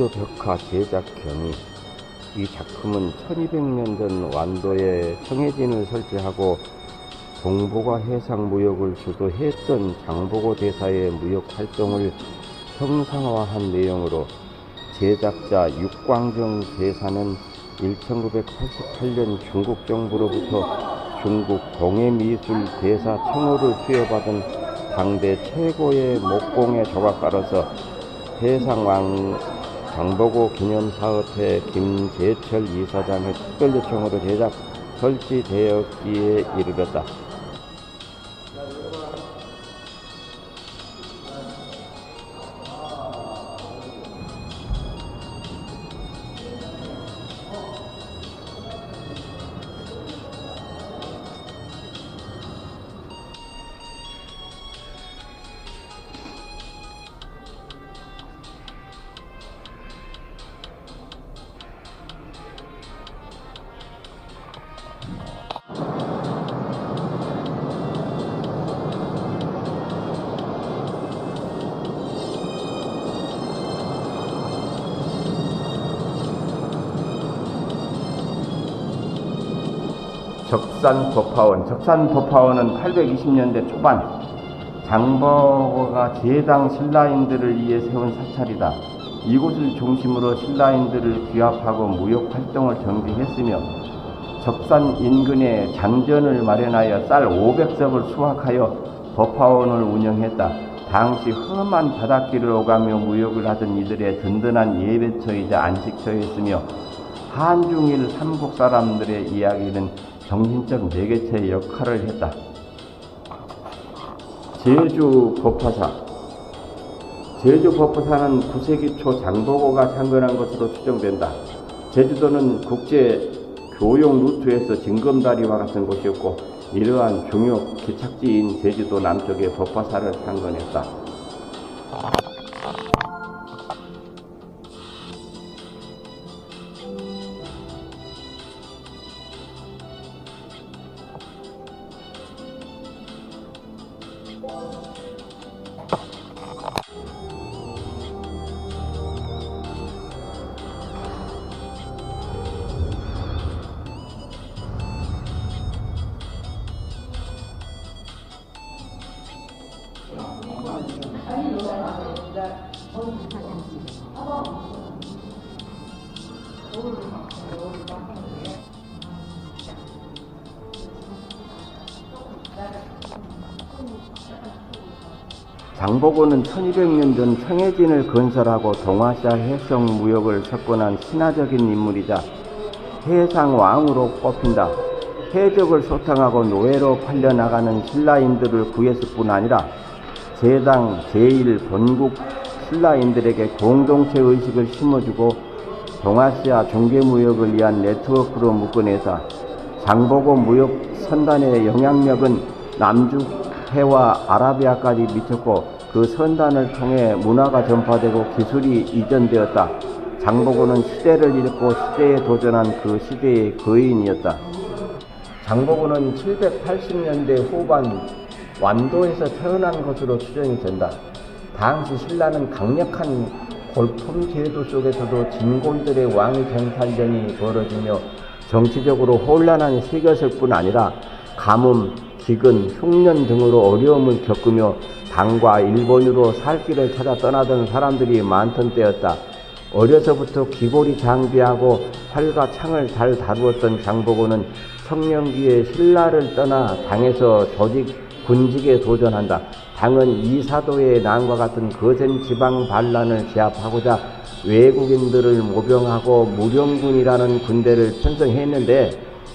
기초 벽화 제작 경위. 이 작품은 1200년 전 완도에 청해진을 설치하고 동북아 해상 무역을 주도했던 장보고 대사의 무역 활동을 형상화한 내용으로, 제작자 육광정 대사는 1988년 중국 정부로부터 중국 동해미술 대사 칭호를 수여받은 당대 최고의 목공의 조각가로서 해상왕 장보고 기념사업회 김재철 이사장의 특별 요청으로 제작 설치되었기에 이르렀다. 적산법화원은 820년대 초반 장보고가 제당 신라인들을 위해 세운 사찰이다. 이곳을 중심으로 신라인들을 귀합하고 무역 활동을 전개했으며, 적산 인근에 장전을 마련하여 쌀 500석을 수확하여 법화원을 운영했다. 당시 험한 바닷길을 오가며 무역을 하던 이들의 든든한 예배처이자 안식처였으며, 한중일 삼국 사람들의 이야기는 정신적 매개체의 역할을 했다. 제주법화사는 9세기 초 장보고가 창건한 것으로 추정된다. 제주도는 국제 교용 루트에서 징검다리와 같은 곳이었고, 이러한 중요 기착지인 제주도 남쪽에 법화사를 창건했다. 장보고는 1200년 전 청해진을 건설하고 동아시아 해성 무역을 석권한 신화적인 인물이자 해상왕으로 꼽힌다. 해적을 소탕하고 노예로 팔려나가는 신라인들을 구했을 뿐 아니라 제당 제1본국 신라인들에게 공동체 의식을 심어주고 동아시아 종교무역을 위한 네트워크로 묶어내서, 장보고 무역 선단의 영향력은 남중해와 아라비아까지 미쳤고, 그 선단을 통해 문화가 전파되고 기술이 이전되었다. 장보고는 시대를 읽고 시대에 도전한 그 시대의 거인이었다. 장보고는 780년대 후반 완도에서 태어난 것으로 추정이 된다. 당시 신라는 강력한 골품 제도 속에서도 진골들의 왕위 정탈전이 벌어지며 정치적으로 혼란한 시기였을 뿐 아니라 가뭄, 기근, 흉년 등으로 어려움을 겪으며 당과 일본으로 살 길을 찾아 떠나던 사람들이 많던 때였다. 어려서부터 귀고리 장비하고 활과 창을 잘 다루었던 장보고는 청년기에 신라를 떠나 당에서 조직 군직에 도전한다. 당은 이사도의 난과 같은 거센 지방 반란을 제압하고자 외국인들을 모병하고 무령군이라는 군대를 편성했는데,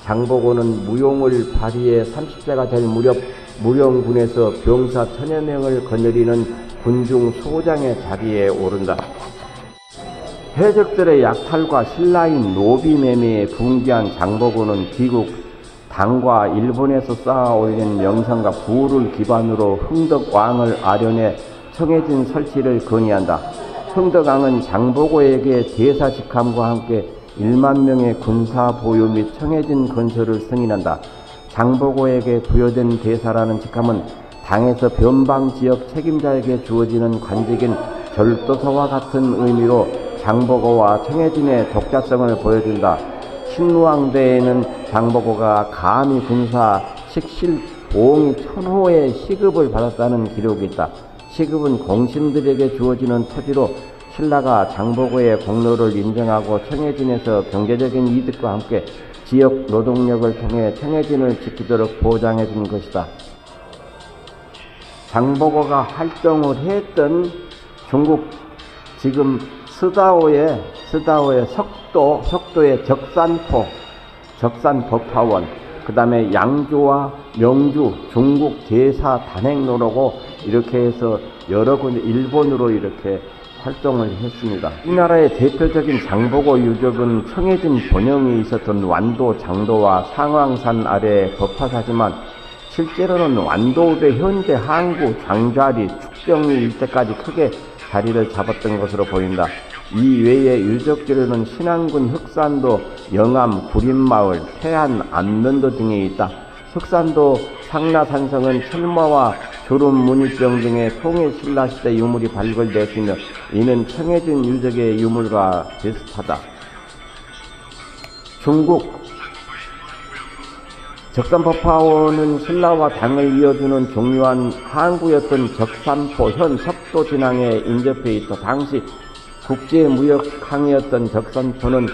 장보고는 무용을 발휘해 30세가 될 무렵 무령군에서 병사 1000여 명을 거느리는 군중 소장의 자리에 오른다. 해적들의 약탈과 신라인 노비 매매에 분기한 장보고는 귀국 당과 일본에서 쌓아올린 명성과 부를 기반으로 흥덕왕을 아련해 청해진 설치를 건의한다. 흥덕왕은 장보고에게 대사 직함과 함께 1만 명의 군사 보유 및 청해진 건설을 승인한다. 장보고에게 부여된 대사라는 직함은 당에서 변방 지역 책임자에게 주어지는 관직인 절도사와 같은 의미로 장보고와 청해진의 독자성을 보여준다. 신무왕대에는 장보고가 감히 군사 식실 보홍이 천호의 시급을 받았다는 기록이 있다. 시급은 공신들에게 주어지는 토지로 신라가 장보고의 공로를 인정하고 청해진에서 경제적인 이득과 함께 지역 노동력을 통해 청해진을 지키도록 보장해 준 것이다. 장보고가 활동을 했던 중국 지금 스다오의 석도의 적산법화원, 그 다음에 양주와 명주, 중국 대사 단행로라고 이렇게 해서 여러 군데 일본으로 이렇게 활동을 했습니다. 우리나라의 대표적인 장보고 유적은 청해진 본영이 있었던 완도, 장도와 상왕산 아래의 법화사지만 실제로는 완도읍의 현재 항구, 장좌리, 축정리 일대까지 크게 자리를 잡았던 것으로 보인다. 이 외에 유적지로는 신안군 흑산도, 영암, 구림마을, 태안, 안면도 등에 있다. 흑산도 상라산성은 철마와 주름 문일병 등의 통일신라시대 유물이 발굴되었으며 이는 청해진 유적의 유물과 비슷하다. 중국 적산법화원은 신라와 당을 이어주는 중요한 항구였던 적산포 현 석도 진앙에 인접해 있다. 당시 국제무역항이었던 적산포는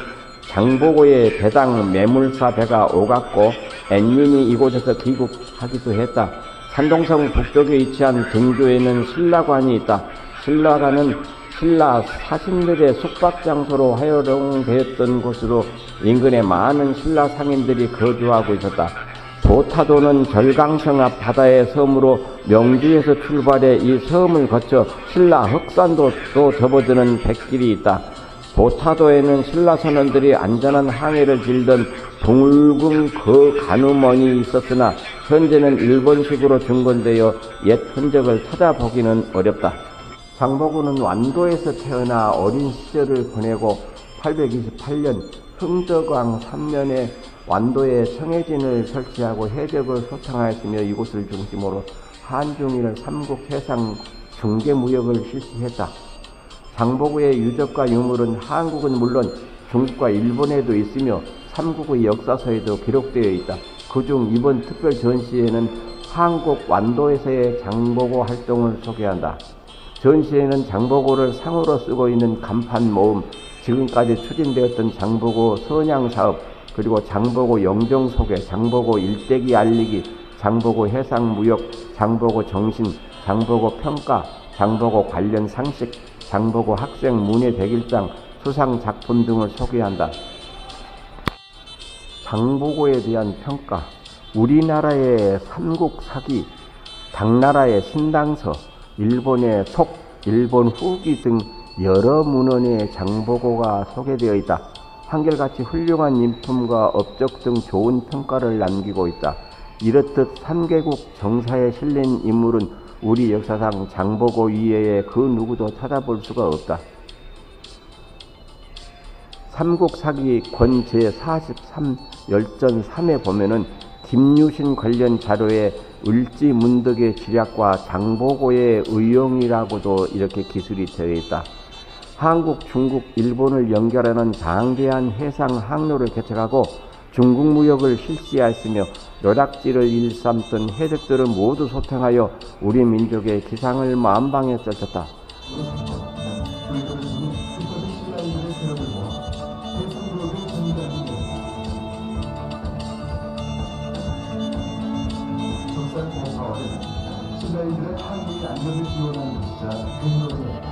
장보고의 배당 매물사 배가 오갔고 엔민이 이곳에서 귀국하기도 했다. 산동성 북쪽에 위치한 등교에는 신라관이 있다. 신라관은 신라 사신들의 숙박장소로 활용되었던 곳으로 인근에 많은 신라 상인들이 거주하고 있었다. 보타도는 절강성 앞 바다의 섬으로 명주에서 출발해 이 섬을 거쳐 신라 흑산도로 접어드는 백길이 있다. 보타도에는 신라 선원들이 안전한 항해를 빌던 둥근 간우먼이 있었으나 현재는 일본식으로 중건되어 옛 흔적을 찾아보기는 어렵다. 장보고는 완도에서 태어나 어린 시절을 보내고 828년 흥덕왕 3년에 완도에 청해진을 설치하고 해적을 소탕하였으며 이곳을 중심으로 한중일 삼국 해상 중개무역을 실시했다. 장보고의 유적과 유물은 한국은 물론 중국과 일본에도 있으며 삼국의 역사서에도 기록되어 있다. 그중 이번 특별 전시회는 한국 완도에서의 장보고 활동을 소개한다. 전시회는 장보고를 상으로 쓰고 있는 간판 모음, 지금까지 추진되었던 장보고 선양사업, 그리고 장보고 영정 소개, 장보고 일대기 알리기, 장보고 해상무역, 장보고 정신, 장보고 평가, 장보고 관련 상식, 장보고 학생 문예 백일장, 수상 작품 등을 소개한다. 장보고에 대한 평가, 우리나라의 삼국사기, 당나라의 신당서, 일본의 속, 일본 후기 등 여러 문헌에 장보고가 소개되어 있다. 한결같이 훌륭한 인품과 업적 등 좋은 평가를 남기고 있다. 이렇듯 3개국 정사에 실린 인물은 우리 역사상 장보고 이외에 그 누구도 찾아볼 수가 없다. 삼국사기 권 제43 열전 3에 보면은 김유신 관련 자료에 을지문덕의 지략과 장보고의 의용이라고도 이렇게 기술이 되어 있다. 한국, 중국, 일본을 연결하는 장대한 해상 항로를 개척하고 중국 무역을 실시하였으며 노략질을 일삼던 해적들은 모두 소탕하여 우리 민족의 기상을 만방에 떨쳤다. 신라인들의 한국의 안전을 지원하는 것이자 근거제였다.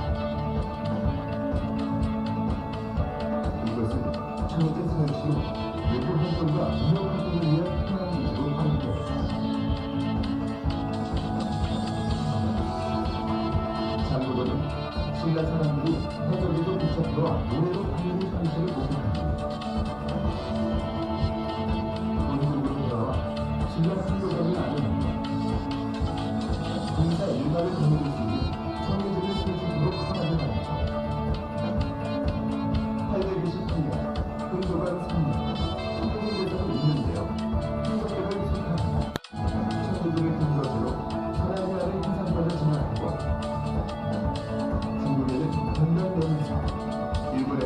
이것은 청해진 서울시 외교 활동과 무역 활동을 위한 현안 기술로 활용되었다. 장보고는 신라 사람들이 해적에도 부착도와 노래로 당연히 상처를 목격합니다. 본국으로 돌아와 신라 상도관이 아니었습니다. 군사 일가를 거느렸으니 청해진을 설치도록 허가를 받았다. 828년 흥도관 3년 청해진에서는 있는데요. 행적들을 수탁합니다. 청해진을 근거지로 천안야를 해상권을 진압하고 중국에는 건강명사, 일본에는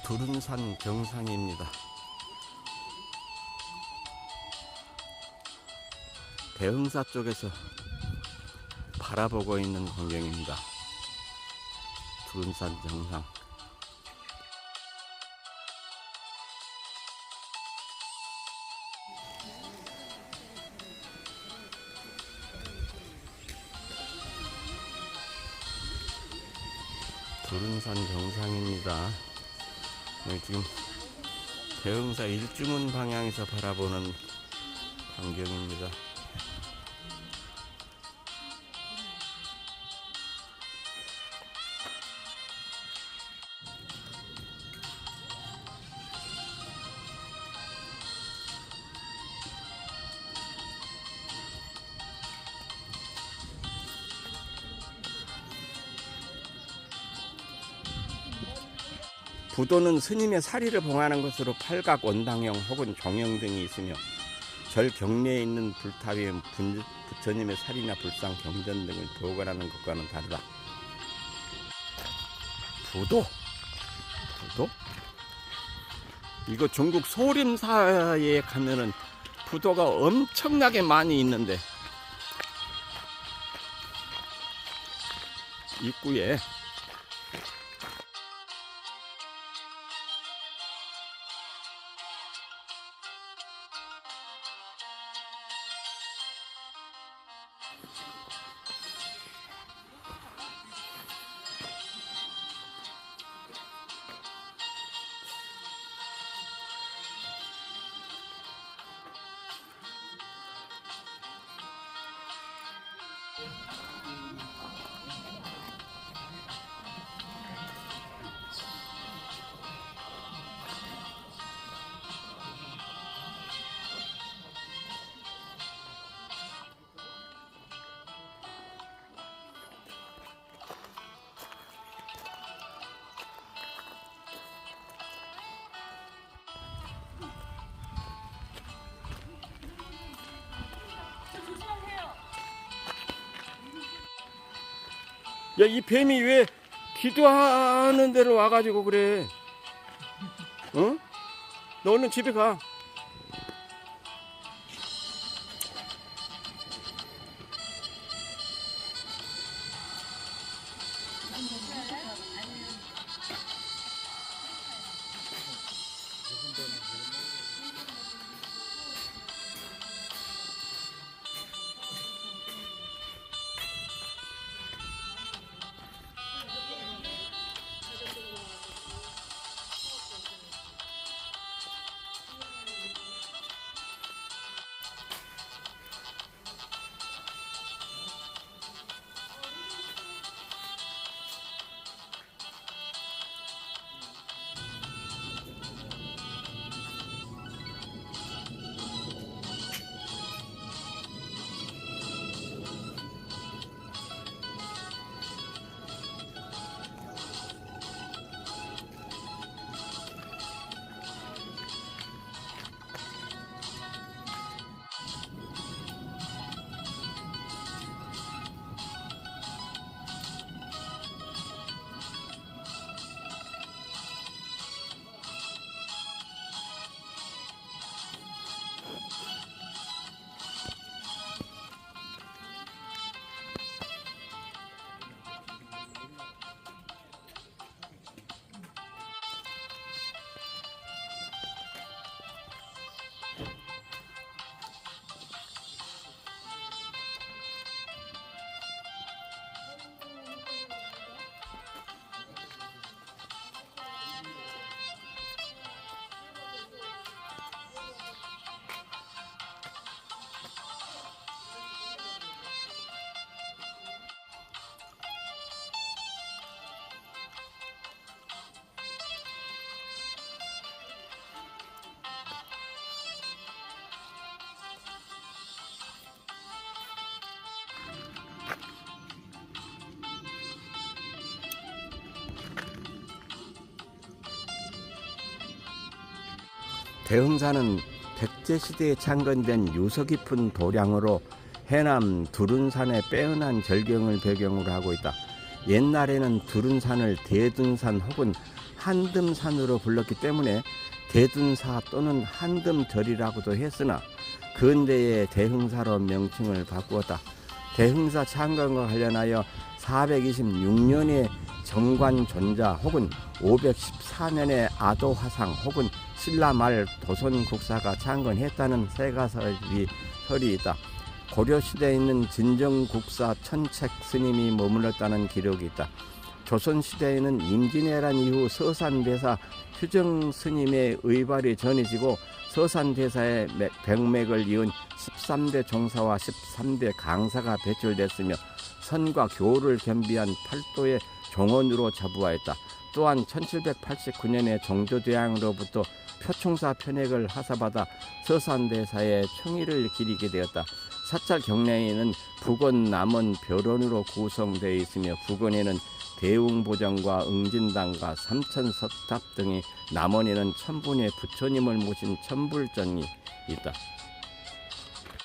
두른산 정상입니다. 대흥사 쪽에서 바라보고 있는 광경입니다. 두른산 정상. 두른산 정상입니다. 여기 지금 대흥사 일주문 방향에서 바라보는 광경입니다. 부도는 스님의 사리를 봉하는 것으로 팔각 원당형 혹은 종형 등이 있으며 절 경내에 있는 불탑에 부처님의 사리나 불상, 경전 등을 보관하는 것과는 다르다. 부도? 이거 중국 소림사에 가면은 부도가 엄청나게 많이 있는데 입구에 야, 이 뱀이 왜 기도하는 데로 와가지고 그래? 응? 너 얼른 집에 가. 대흥사는 백제시대에 창건된 유서 깊은 도량으로 해남 두룬산의 빼어난 절경을 배경으로 하고 있다. 옛날에는 두룬산을 대둔산 혹은 한듬산으로 불렀기 때문에 대둔사 또는 한듬절이라고도 했으나 근대에 대흥사로 명칭을 바꾸었다. 대흥사 창건과 관련하여 426년에 정관존자 혹은 514년에 아도화상 혹은 신라말 도선국사가 창건했다는 세가설이 있다. 고려시대에 있는 진정국사 천책 스님이 머물렀다는 기록이 있다. 조선시대에는 임진왜란 이후 서산대사 휴정 스님의 의발이 전해지고 서산대사의 백맥을 이은 13대 종사와 13대 강사가 배출됐으며 선과 교를 겸비한 팔도의 종원으로 자부하였다. 또한 1789년에 정조대왕으로부터 표총사 편액을 하사받아 서산대사의 총의를 기리게 되었다. 사찰 경내에는 북원, 남원, 벼론으로 구성되어 있으며 북원에는 대웅보정과 응진당과 삼천석탑 등이, 남원에는 천분의 부처님을 모신 천불전이 있다.